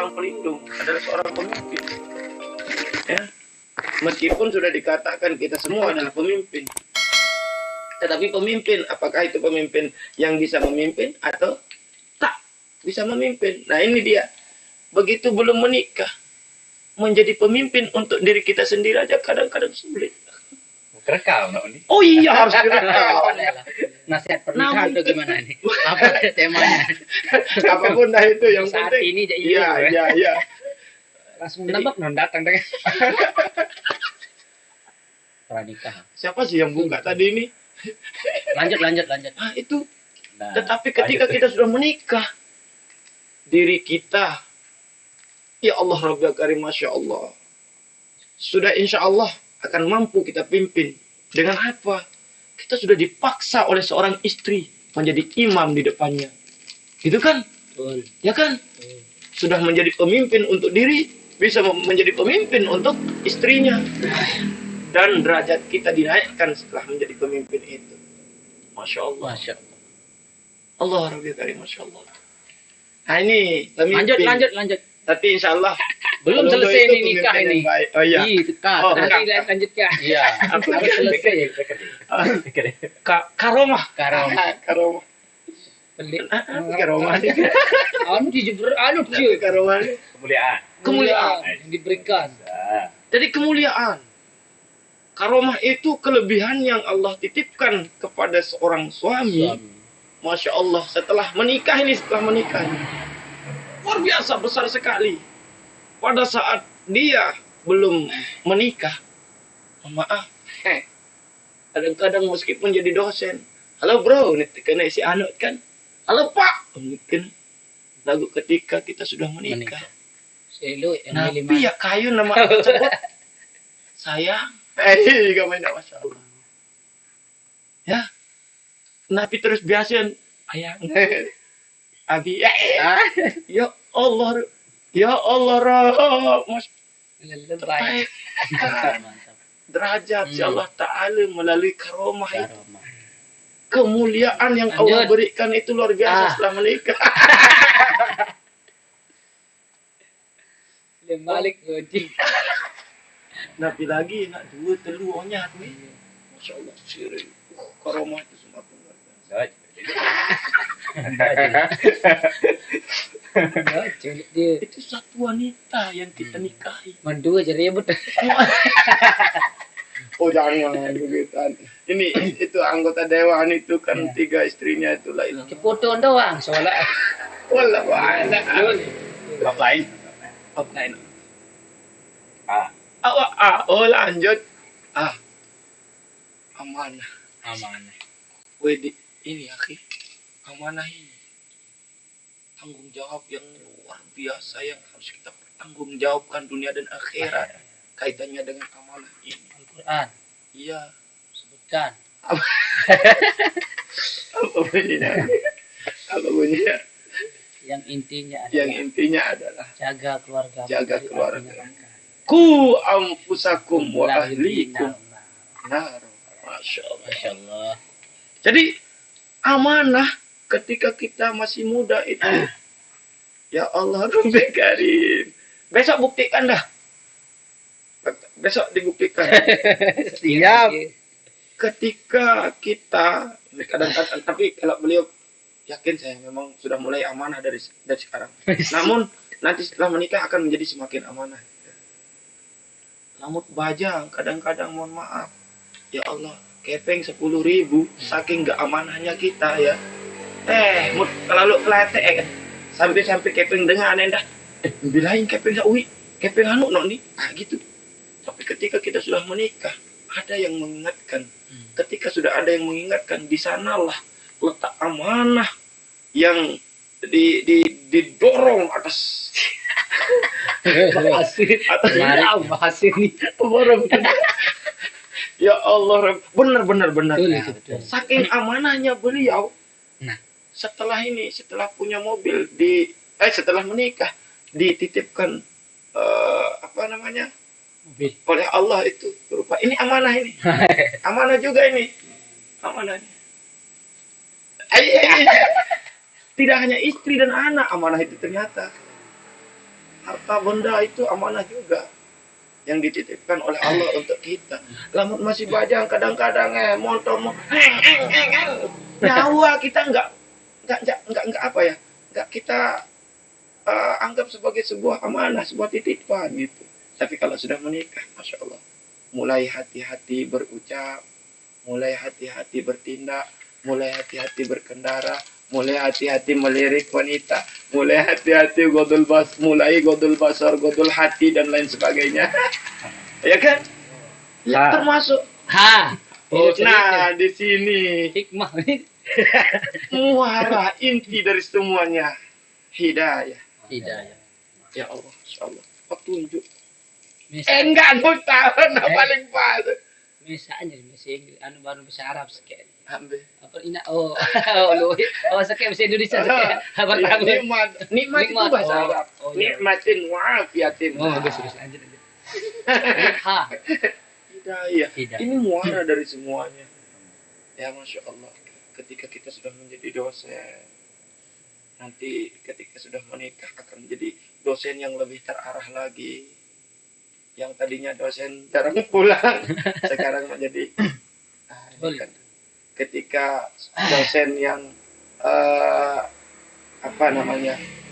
seorang pelindung, adalah seorang pemimpin. Ya, meskipun sudah dikatakan kita semua adalah pemimpin, tetapi pemimpin, apakah itu pemimpin yang bisa memimpin atau tak bisa memimpin? Nah ini dia, begitu belum menikah, menjadi pemimpin untuk diri kita sendiri aja kadang-kadang sulit. Kerekam nih. Oh iya harus direkam. Nasihat pernikahan itu gimana nih? Apa temanya? Apapun dah itu yang Saat penting. ini jadi Iya. langsung menebak non datang dengan pranikah. Siapa sih yang buka tadi ini? Lanjut. Ah itu. Nah, Tetapi ketika kita sudah menikah, diri kita, ya Allah Rabbul Karim, Masya Allah, sudah insya Allah akan mampu kita pimpin. Dengan apa? Kita sudah dipaksa oleh seorang istri menjadi imam di depannya. Gitu kan? betul. Ya kan? Sudah menjadi pemimpin untuk diri, bisa menjadi pemimpin untuk istrinya. Dan derajat kita dinaikkan setelah menjadi pemimpin itu. Masya Allah. Masya Allah. Allah Rabbul Karim, Masya Allah. Nah ini pemimpin. Lanjut. Tapi insya Allah Belum kalau selesai itu nih nikah pemimpin ini. yang baik. Oh iya. Dekat. Oh, Nanti dekat. lanjutkan. Iya. Harus selesai. Karomah. Karomah. Karomah. Pelik. Karomah. Anu dijebur, anu dia. Karomah. Kemuliaan. Yang diberikan. Jadi kemuliaan. Karomah itu kelebihan yang Allah titipkan kepada seorang suami. Masya Allah, setelah menikah. Luar biasa besar sekali. Pada saat dia belum menikah, maaf, kadang-kadang meskipun jadi dosen, halo bro, ini kena si anut kan, halo pak, mungkin lagu ketika kita sudah menikah. Nabi ya kayu nama tersebut, sayang, gimana Masya Allah. Ya, Nabi terus biasa, ayang, abi, ya Allah, Mas, terbaik derajat si Allah Ta'ala melalui karomah itu. Kemuliaan yang Allah berikan itu luar biasa setelah menikah. Balik godi. Nabi lagi nak dua teluonya tuh. Masya Allah, sirih. Karomah itu semakin luar biasa. Itu satu wanita yang kita nikahi. Mandua jadi ribut. Oh jangan begitu. Ini itu anggota dewan itu kan 3 istrinya itu lain. Foto doang soalnya. Wallah wa'ala. Offline. Oh lanjut. Amanah. Wedi ini akhi. Amanah ini. Tanggung jawab yang luar biasa yang harus kita pertanggungjawabkan dunia dan akhirat kaitannya dengan amanah ini. Al-Quran. Iya. Sebutkan. Apa bunyinya? Yang intinya adalah jaga keluarga. Ku Anfusakum wa ahlikum nar. Masya Allah. Jadi amanah ketika kita masih muda itu, ya Allah Rabbul Karim. Besok buktikan dah. Besok dibuktikan. Siap. Ketika kita kadang-kadang, tapi kalau beliau yakin saya memang sudah mulai amanah dari sekarang. Namun nanti setelah menikah akan menjadi semakin amanah. Namun bajang kadang-kadang mohon maaf, ya Allah kepeng 10.000 saking gak amanahnya kita ya. Kalau kelate kan sampai keping dengan dah bilain keping sak keping anu no nih gitu. Tapi ketika kita sudah menikah ada yang mengingatkan. Ketika sudah ada yang mengingatkan, di sanalah letak amanah yang didorong atas bahas ini. Ya Allah, benar. Saking amanahnya beliau. Setelah punya mobil setelah menikah dititipkan mobil oleh Allah itu berupa ini amanah ini. Amanah juga ini. Amanah. Tidak hanya istri dan anak amanah itu ternyata. harta benda itu amanah juga yang dititipkan oleh Allah untuk kita. Lamun masih bajang kadang-kadang motor nyawa kita nggak apa ya, nggak kita anggap sebagai sebuah amanah, sebuah titipan gitu. Tapi kalau sudah menikah, masya Allah, mulai hati-hati berucap, mulai hati-hati bertindak, mulai hati-hati berkendara, mulai hati-hati melirik wanita, mulai hati-hati mulai godul basar, godul hati dan lain sebagainya. Ya kan? Ya, termasuk. Nah, di sini hikmah ini. muara inti dari semuanya hidayah. Ya Allah, insya Allah. Petunjuk. Enggak, aku tahu, paling pas. Misalnya bahasa Inggris, baru bahasa Arab sekian. Ambil. Apa ini? Sekian bahasa Indonesia sekian. Nikmat itu bahasa Arab. Nikmatin wa'afiatin. Bagus lanjut. Hidayah. Ini muara dari semuanya. Ya, masya Allah. Ketika kita sudah menjadi dosen, nanti ketika sudah menikah akan menjadi dosen yang lebih terarah lagi. Yang tadinya dosen jarang pulang, sekarang menjadi kan. Ketika dosen yang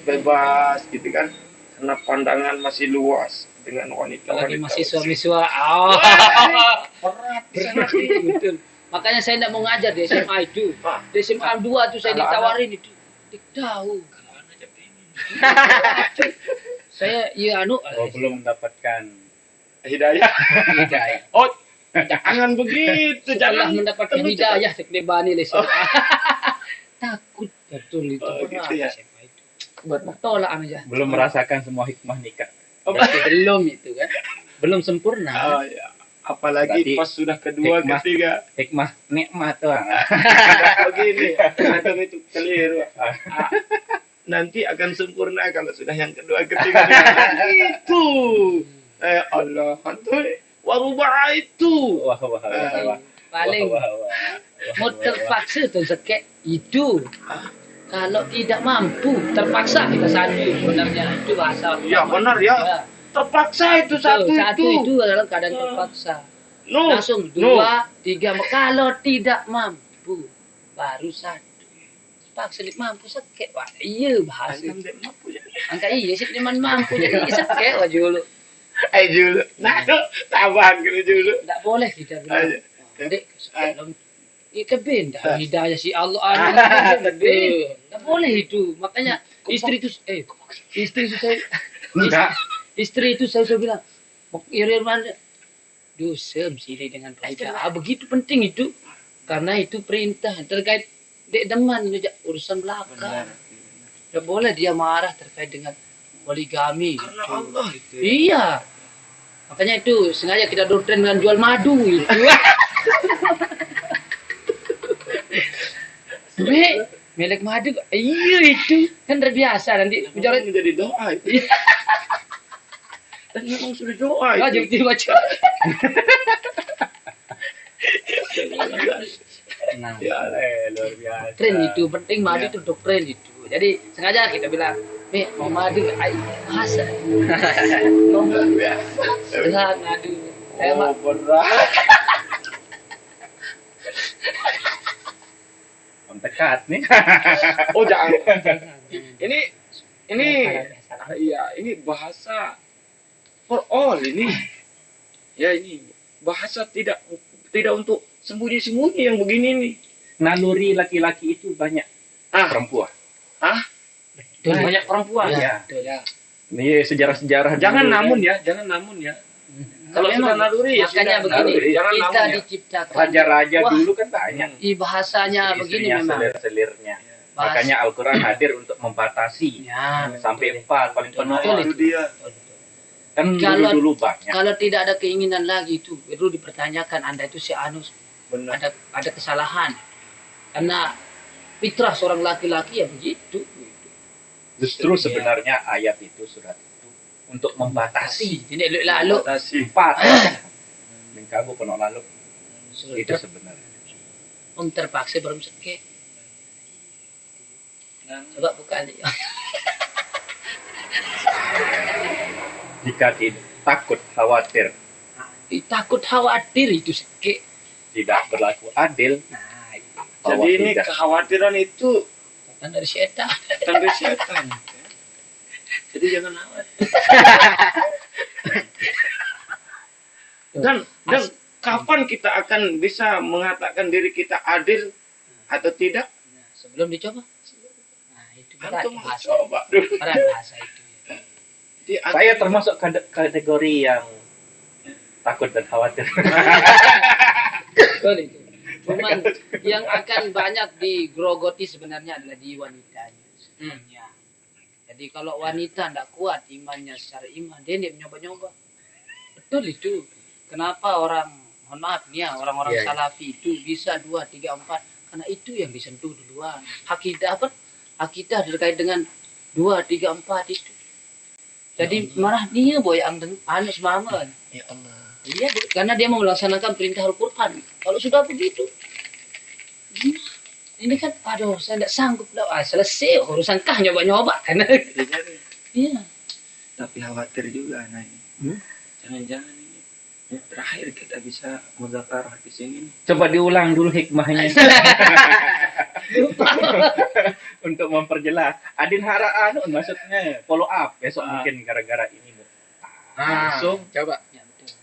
bebas gitu kan, karena pandangan masih luas dengan wanita. Lagi masih suami-suami. Berat. Betul. Makanya saya tidak mau ngajar di SMA itu. Di SMA 2 tuh saya ditawarin itu. Tahu. Saya belum mendapatkan hidayah. Oh, jangan begitu. Setelah Jangan mendapatkan hidayah sekdebani les. Takut betul itu. Gitu ya. Bertolak aja. belum merasakan semua hikmah nikah. Belum itu kan. Belum sempurna. Oh ya. Apalagi Berarti pas sudah kedua, ketiga. Hikmah nikmat tuh. Begini, antum itu keliru. Nanti akan sempurna kalau sudah yang kedua, ketiga. Itu. Allah, antum warubah itu. Wah. Paling mau terpaksa tuh sekek itu. Kalau tidak mampu, terpaksa kita satu sebenarnya itu bahasa. Ya benar ya. Terpaksa itu satu itu adalah keadaan terpaksa. Langsung 2, 3. Kalau tidak mampu, baru 1. Paksa dia mampu sekek, wah iya bahasa. Angka iya sih dia mampu jadi sekek wah julu. Julu. Nah, tambahan gitu julu. Tidak boleh kita bilang. Dek, kebin dah hidayah si Allah tidak boleh itu. Makanya istri itu saya bilang Irman dosa mesti dengan perintah. Begitu penting itu karena itu perintah terkait dek deman urusan belakang. Tidak boleh dia marah terkait dengan poligami. Karena Allah itu. Iya. Makanya itu sengaja kita doktrin dengan jual madu itu. Milik madu, iya itu kan terbiasa nanti bicara menjadi doa itu. Dan memang sudah doa itu. Wajib dibaca. Nah, luar biasa. Tren itu penting madu itu doktrin itu. Jadi sengaja kita bilang, mau madu bahasa. Luar biasa. Madu. Berat. Dekat nih. Oh jangan. Ini bahasa for all ini. Ya ini bahasa tidak untuk sembunyi-sembunyi yang begini nih. Naluri laki-laki itu banyak perempuan. Banyak perempuan. Ya. Ini sejarah-sejarah. Jangan namun ya. Kalau sudah naluri ya makanya begini. Kita diciptakan. Raja-raja dulu kan banyak. Bahasanya begini memang. Selir-selirnya. Makanya Al-Quran hadir untuk membatasi. Sampai 4 paling penuh. Itu dia. Kan dulu banyak. Kalau tidak ada keinginan lagi itu perlu dipertanyakan Anda itu si Anus. Ada kesalahan. Karena fitrah seorang laki-laki ya begitu. Justru sebenarnya ayat itu surat itu untuk membatasi. Ini lalu Empat. Mengkagu penuh lalu. Itu sebenarnya. Terpaksa baru sekek. Coba buka aja. Jika takut khawatir Takut khawatir itu tidak berlaku adil. Nah, itu. Jadi ini tidak. kekhawatiran itu Kan dari setan. tanda setan. Jadi jangan khawatir. Dan kapan kita akan bisa mengatakan diri kita adil atau tidak? Nah, sebelum dicoba. Nah, itu berat Antum bahasa. coba dulu. Berat bahasa itu. Jadi, Saya termasuk kategori yang takut dan khawatir. Betul itu. Cuman yang akan banyak digrogoti sebenarnya adalah di wanitanya. Sebenarnya. Jadi kalau wanita tidak kuat imannya secara iman, dia tidak nyoba-nyoba. Betul itu. Kenapa orang, mohon maaf nih ya, orang-orang salafi itu bisa 2, 3, 4. Karena itu yang disentuh duluan. Akidah apa? Akidah terkait dengan 2, 3, 4 itu. Jadi malah dia boyang anes mama. ya Allah. Iya, karena dia mau melaksanakan perintah Al-Quran. Kalau sudah begitu, ini kan, aduh, saya tidak sanggup. Selesai urusan kah nyoba-nyoba. Karena, iya. Tapi khawatir juga anak ini. Jangan-jangan ini terakhir kita bisa muzakarah di sini. Coba diulang dulu hikmahnya. Untuk memperjelas. Adin hara maksudnya follow up besok mungkin gara-gara ini. Langsung Coba. Ya, betul.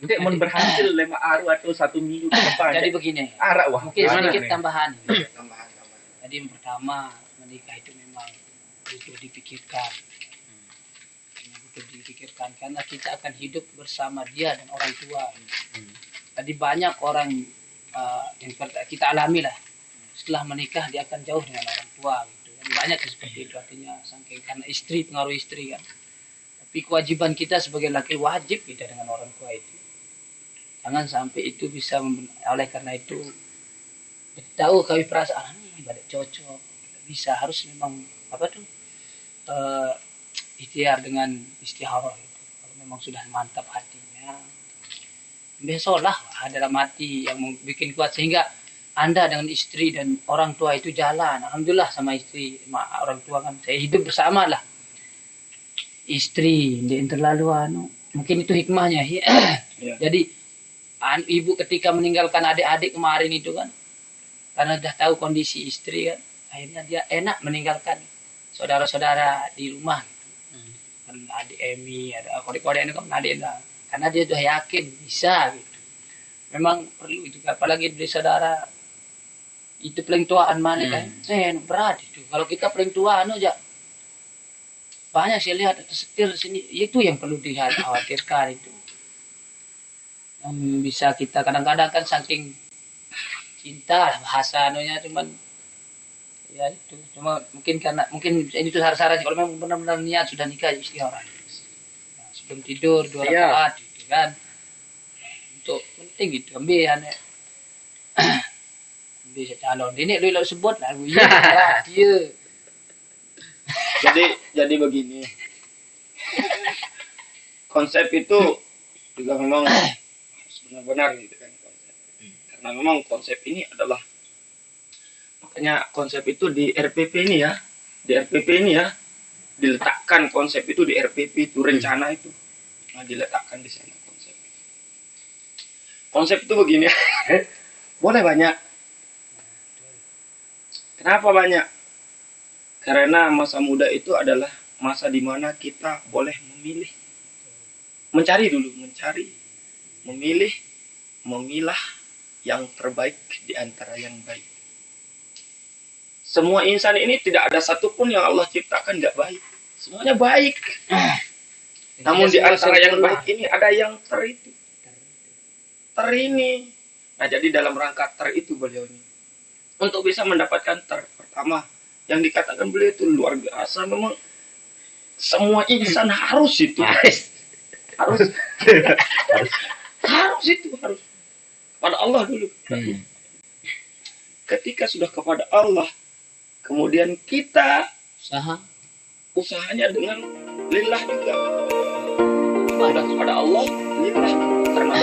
nanti mau berhasil 5 hari atau 1 minggu ke depan. Jadi begini. Arak wah. Mungkin sedikit tambahan. Tambahan. Jadi yang pertama, menikah itu memang butuh dipikirkan. Butuh dipikirkan karena kita akan hidup bersama dia dan orang tua. Tadi banyak orang yang kita alami lah. Setelah menikah dia akan jauh dengan orang tua gitu. Banyak seperti itu, artinya saking karena istri, pengaruh istri kan. Tapi kewajiban kita sebagai laki wajib kita dengan orang tua itu. Jangan sampai itu bisa oleh karena itu tahu kami perasaan ini balik cocok. Bisa harus memang apa tuh ikhtiar dengan istiharah itu. Kalau memang sudah mantap hatinya, besoklah ada mati yang bikin kuat sehingga Anda dengan istri dan orang tua itu jalan. Alhamdulillah sama istri, sama orang tua kan saya hidup bersama lah. Istri dia terlalu mungkin itu hikmahnya. Ya. Jadi ibu ketika meninggalkan adik-adik kemarin itu kan, karena sudah tahu kondisi istri kan, akhirnya dia enak meninggalkan saudara-saudara di rumah. Kan adik Emi, ada kodek-kodek ini kan adik lah. Karena dia sudah yakin bisa gitu. Memang perlu itu, apalagi dari saudara itu paling tuaan mana kan, berat itu. Kalau kita paling tua aja banyak saya lihat setir sini, itu yang perlu dikhawatirkan itu. Yang bisa kita kadang-kadang kan saking cinta bahasa cuman ya itu cuma mungkin karena ini tuh saran-saran kalau memang benar-benar niat sudah nikah istighfar. Nah, sebelum tidur 2 rakaat gitu kan. Untuk penting gitu ambil aneh. Bisa calon ini lu sebut lah iya. Jadi begini. Konsep itu juga memang benar-benar gitu kan konsep. Karena memang konsep ini adalah makanya konsep itu di RPP ini ya. Di RPP ini ya diletakkan konsep itu di RPP itu rencana itu. Nah, diletakkan di sana konsep. Konsep itu begini. Boleh banyak. Kenapa banyak? Karena masa muda itu adalah masa di mana kita boleh memilih. Mencari dulu, memilih, memilah yang terbaik di antara yang baik. Semua insan ini tidak ada satupun yang Allah ciptakan nggak baik. Semuanya baik. Namun di antara yang baik ini ada yang ter ini. Nah, jadi dalam rangka ter itu beliau ini. Untuk bisa mendapatkan ter pertama yang dikatakan beliau itu luar biasa, memang semua insan harus itu. harus kepada Allah dulu. Ketika sudah kepada Allah, kemudian kita usahanya dengan lillah juga. Kepada Allah lillah, karena